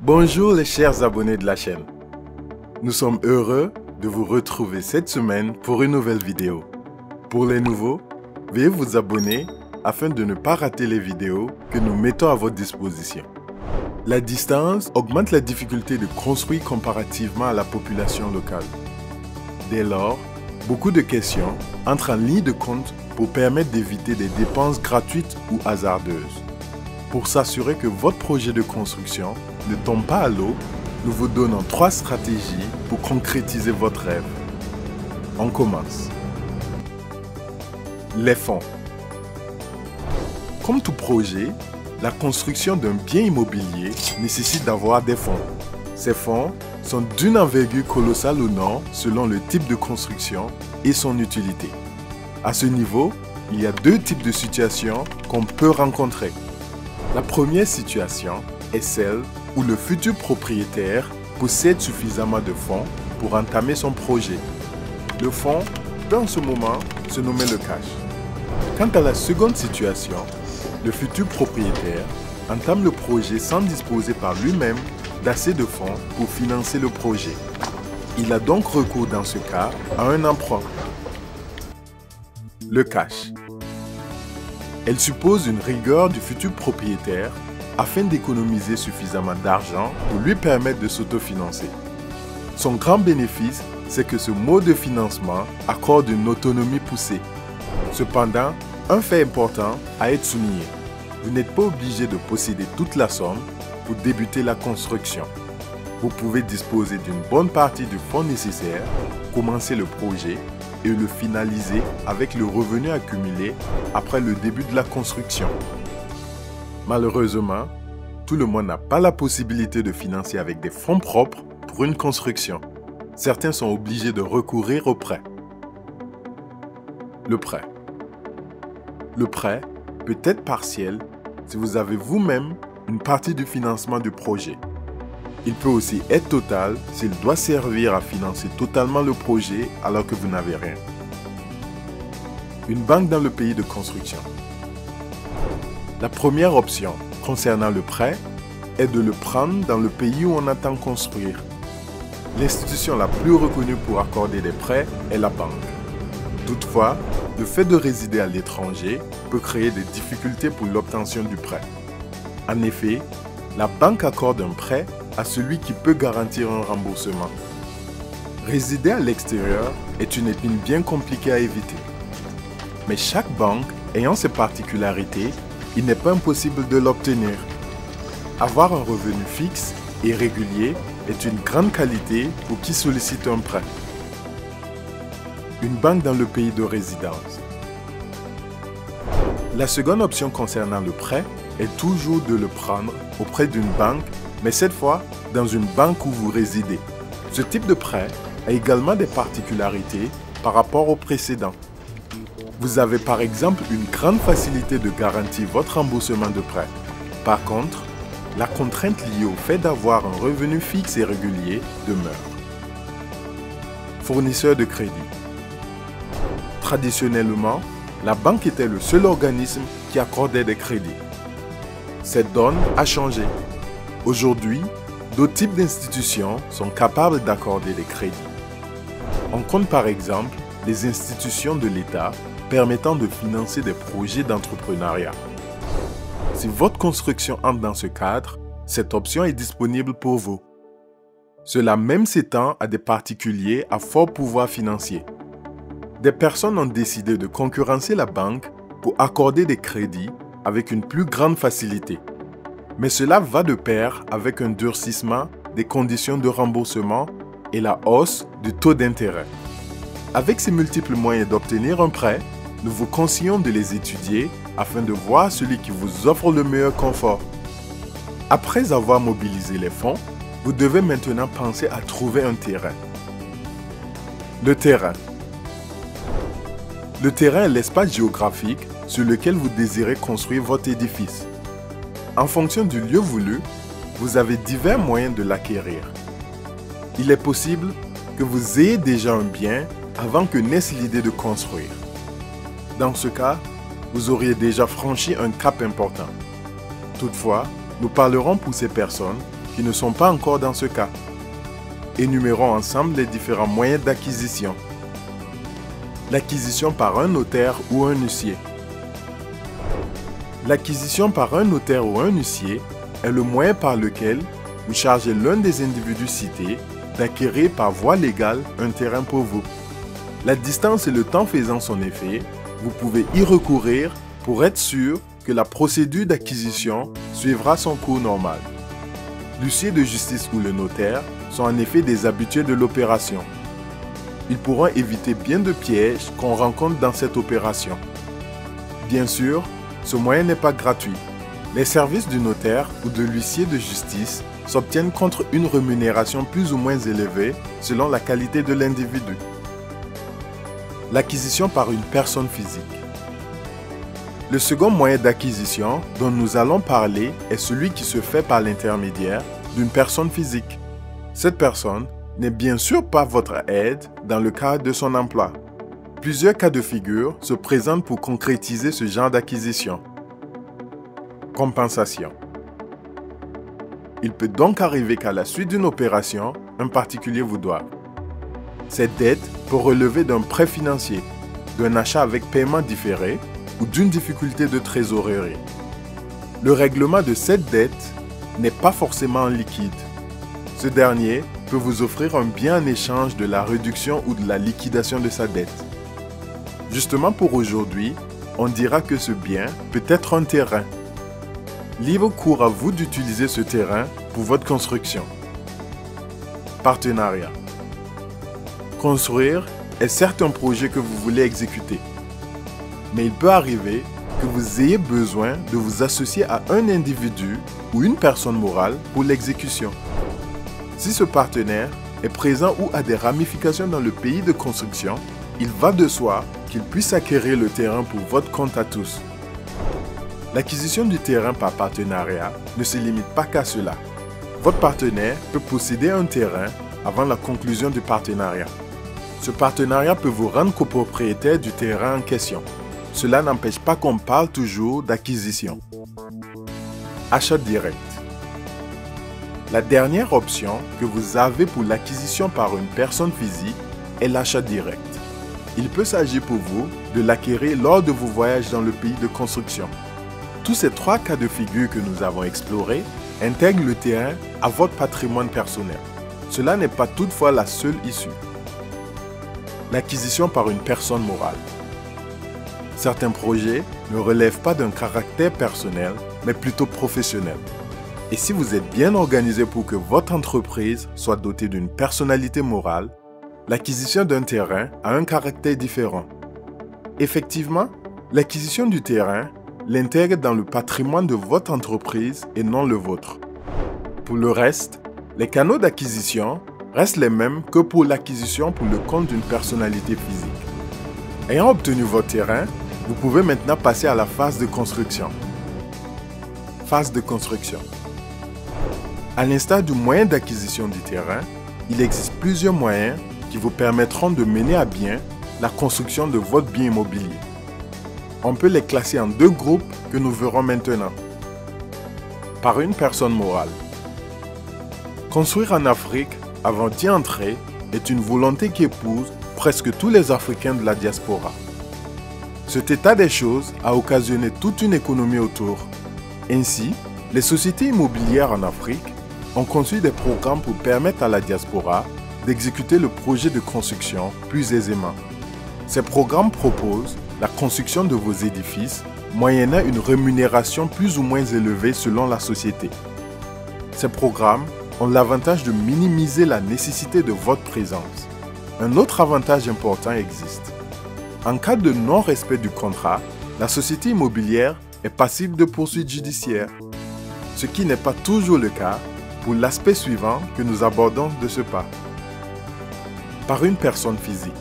Bonjour les chers abonnés de la chaîne. Nous sommes heureux de vous retrouver cette semaine pour une nouvelle vidéo. Pour les nouveaux, veuillez vous abonner afin de ne pas rater les vidéos que nous mettons à votre disposition. La distance augmente la difficulté de construire comparativement à la population locale. Dès lors, beaucoup de questions entrent en ligne de compte pour permettre d'éviter des dépenses gratuites ou hasardeuses. Pour s'assurer que votre projet de construction ne tombe pas à l'eau, nous vous donnons 3 stratégies pour concrétiser votre rêve. On commence. Les fonds. Comme tout projet, la construction d'un bien immobilier nécessite d'avoir des fonds. Ces fonds sont d'une envergure colossale ou non selon le type de construction et son utilité. À ce niveau, il y a 2 types de situations qu'on peut rencontrer. La première situation est celle où le futur propriétaire possède suffisamment de fonds pour entamer son projet. Le fonds peut en ce moment se nommer le cash. Quant à la seconde situation, le futur propriétaire entame le projet sans disposer par lui-même d'assez de fonds pour financer le projet. Il a donc recours dans ce cas à un emprunt. Le cash. Elle suppose une rigueur du futur propriétaire afin d'économiser suffisamment d'argent pour lui permettre de s'autofinancer. Son grand bénéfice, c'est que ce mode de financement accorde une autonomie poussée. Cependant, un fait important à être souligné, vous n'êtes pas obligé de posséder toute la somme pour débuter la construction. Vous pouvez disposer d'une bonne partie du fonds nécessaire, commencer le projet et le finaliser avec le revenu accumulé après le début de la construction. Malheureusement, tout le monde n'a pas la possibilité de financer avec des fonds propres pour une construction. Certains sont obligés de recourir au prêt. Le prêt. Le prêt peut être partiel si vous avez vous-même une partie du financement du projet. Il peut aussi être total s'il doit servir à financer totalement le projet alors que vous n'avez rien. Une banque dans le pays de construction. La première option concernant le prêt est de le prendre dans le pays où on entend construire. L'institution la plus reconnue pour accorder des prêts est la banque. Toutefois, le fait de résider à l'étranger peut créer des difficultés pour l'obtention du prêt. En effet, la banque accorde un prêt à celui qui peut garantir un remboursement. Résider à l'extérieur est une épine bien compliquée à éviter. Mais chaque banque ayant ses particularités, il n'est pas impossible de l'obtenir. Avoir un revenu fixe et régulier est une grande qualité pour qui sollicite un prêt. Une banque dans le pays de résidence. La seconde option concernant le prêt est toujours de le prendre auprès d'une banque, mais cette fois dans une banque où vous résidez. Ce type de prêt a également des particularités par rapport au précédent. Vous avez par exemple une grande facilité de garantir votre remboursement de prêt. Par contre, la contrainte liée au fait d'avoir un revenu fixe et régulier demeure. Fournisseur de crédit. Traditionnellement, la banque était le seul organisme qui accordait des crédits. Cette donne a changé. Aujourd'hui, d'autres types d'institutions sont capables d'accorder des crédits. On compte par exemple les institutions de l'État permettant de financer des projets d'entrepreneuriat. Si votre construction entre dans ce cadre, cette option est disponible pour vous. Cela même s'étend à des particuliers à fort pouvoir financier. Des personnes ont décidé de concurrencer la banque pour accorder des crédits avec une plus grande facilité. Mais cela va de pair avec un durcissement des conditions de remboursement et la hausse du taux d'intérêt. Avec ces multiples moyens d'obtenir un prêt, nous vous conseillons de les étudier afin de voir celui qui vous offre le meilleur confort. Après avoir mobilisé les fonds, vous devez maintenant penser à trouver un terrain. Le terrain. Le terrain est l'espace géographique sur lequel vous désirez construire votre édifice. En fonction du lieu voulu, vous avez divers moyens de l'acquérir. Il est possible que vous ayez déjà un bien avant que naisse l'idée de construire. Dans ce cas, vous auriez déjà franchi un cap important. Toutefois, nous parlerons pour ces personnes qui ne sont pas encore dans ce cas. Énumérons ensemble les différents moyens d'acquisition. L'acquisition par un notaire ou un huissier. L'acquisition par un notaire ou un huissier est le moyen par lequel vous chargez l'un des individus cités d'acquérir par voie légale un terrain pour vous. La distance et le temps faisant son effet, vous pouvez y recourir pour être sûr que la procédure d'acquisition suivra son cours normal. L'huissier de justice ou le notaire sont en effet des habitués de l'opération. Ils pourront éviter bien de pièges qu'on rencontre dans cette opération. Bien sûr, ce moyen n'est pas gratuit. Les services du notaire ou de l'huissier de justice s'obtiennent contre une rémunération plus ou moins élevée selon la qualité de l'individu. L'acquisition par une personne physique. Le second moyen d'acquisition dont nous allons parler est celui qui se fait par l'intermédiaire d'une personne physique. Cette personne n'est bien sûr pas votre aide dans le cadre de son emploi. Plusieurs cas de figure se présentent pour concrétiser ce genre d'acquisition. Compensation. Il peut donc arriver qu'à la suite d'une opération, un particulier vous doive. Cette dette peut relever d'un prêt financier, d'un achat avec paiement différé ou d'une difficulté de trésorerie. Le règlement de cette dette n'est pas forcément en liquide. Ce dernier peut vous offrir un bien en échange de la réduction ou de la liquidation de sa dette. Justement pour aujourd'hui, on dira que ce bien peut être un terrain. Libre cours à vous d'utiliser ce terrain pour votre construction. Partenariat. Construire est certes un projet que vous voulez exécuter, mais il peut arriver que vous ayez besoin de vous associer à un individu ou une personne morale pour l'exécution. Si ce partenaire est présent ou a des ramifications dans le pays de construction, il va de soi qu'il puisse acquérir le terrain pour votre compte à tous. L'acquisition du terrain par partenariat ne se limite pas qu'à cela. Votre partenaire peut posséder un terrain avant la conclusion du partenariat. Ce partenariat peut vous rendre copropriétaire du terrain en question. Cela n'empêche pas qu'on parle toujours d'acquisition. Achat direct. La dernière option que vous avez pour l'acquisition par une personne physique est l'achat direct. Il peut s'agir pour vous de l'acquérir lors de vos voyages dans le pays de construction. Tous ces trois cas de figure que nous avons explorés intègrent le terrain à votre patrimoine personnel. Cela n'est pas toutefois la seule issue. L'acquisition par une personne morale. Certains projets ne relèvent pas d'un caractère personnel, mais plutôt professionnel. Et si vous êtes bien organisé pour que votre entreprise soit dotée d'une personnalité morale, l'acquisition d'un terrain a un caractère différent. Effectivement, l'acquisition du terrain l'intègre dans le patrimoine de votre entreprise et non le vôtre. Pour le reste, les canaux d'acquisition restent les mêmes que pour l'acquisition pour le compte d'une personnalité physique. Ayant obtenu votre terrain, vous pouvez maintenant passer à la phase de construction. Phase de construction. À l'instar du moyen d'acquisition du terrain, il existe plusieurs moyens qui vous permettront de mener à bien la construction de votre bien immobilier. On peut les classer en deux groupes que nous verrons maintenant. Par une personne morale. Construire en Afrique avant d'y entrer est une volonté qui épouse presque tous les Africains de la diaspora. Cet état des choses a occasionné toute une économie autour. Ainsi, les sociétés immobilières en Afrique ont conçu des programmes pour permettre à la diaspora d'exécuter le projet de construction plus aisément. Ces programmes proposent la construction de vos édifices moyennant une rémunération plus ou moins élevée selon la société. Ces programmes ont l'avantage de minimiser la nécessité de votre présence. Un autre avantage important existe. En cas de non-respect du contrat, la société immobilière est passible de poursuites judiciaires, ce qui n'est pas toujours le cas pour l'aspect suivant que nous abordons de ce pas. Par une personne physique.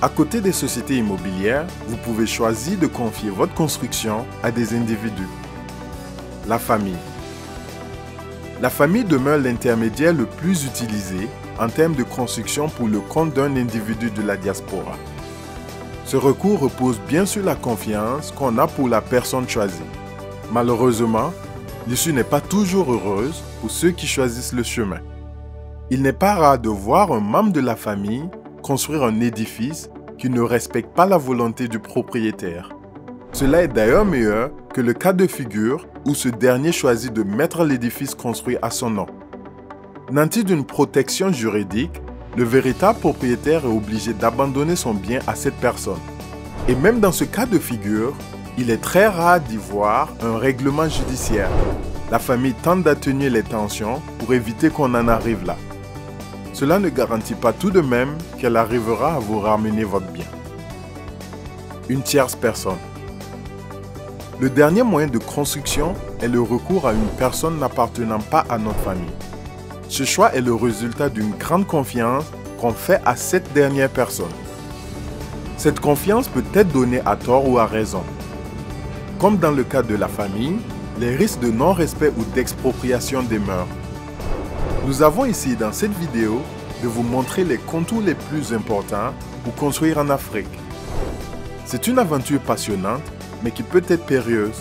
À côté des sociétés immobilières, vous pouvez choisir de confier votre construction à des individus. La famille. La famille demeure l'intermédiaire le plus utilisé en termes de construction pour le compte d'un individu de la diaspora. Ce recours repose bien sur la confiance qu'on a pour la personne choisie. Malheureusement, L'issue n'est pas toujours heureuse pour ceux qui choisissent le chemin. Il n'est pas rare de voir un membre de la famille construire un édifice qui ne respecte pas la volonté du propriétaire. Cela est d'ailleurs meilleur que le cas de figure où ce dernier choisit de mettre l'édifice construit à son nom. Nanti d'une protection juridique, le véritable propriétaire est obligé d'abandonner son bien à cette personne. Et même dans ce cas de figure, il est très rare d'y voir un règlement judiciaire. La famille tente d'atténuer les tensions pour éviter qu'on en arrive là. Cela ne garantit pas tout de même qu'elle arrivera à vous ramener votre bien. Une tierce personne. Le dernier moyen de construction est le recours à une personne n'appartenant pas à notre famille. Ce choix est le résultat d'une grande confiance qu'on fait à cette dernière personne. Cette confiance peut être donnée à tort ou à raison. Comme dans le cas de la famille, les risques de non-respect ou d'expropriation demeurent. Nous avons essayé dans cette vidéo de vous montrer les contours les plus importants pour construire en Afrique. C'est une aventure passionnante, mais qui peut être périlleuse.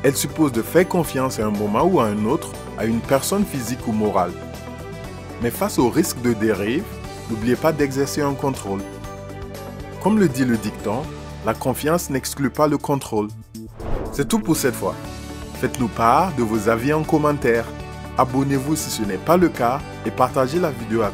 Elle suppose de faire confiance à un moment ou à un autre à une personne physique ou morale. Mais face au risque de dérive, n'oubliez pas d'exercer un contrôle. Comme le dit le dicton, la confiance n'exclut pas le contrôle. C'est tout pour cette fois. Faites-nous part de vos avis en commentaire. Abonnez-vous si ce n'est pas le cas et partagez la vidéo à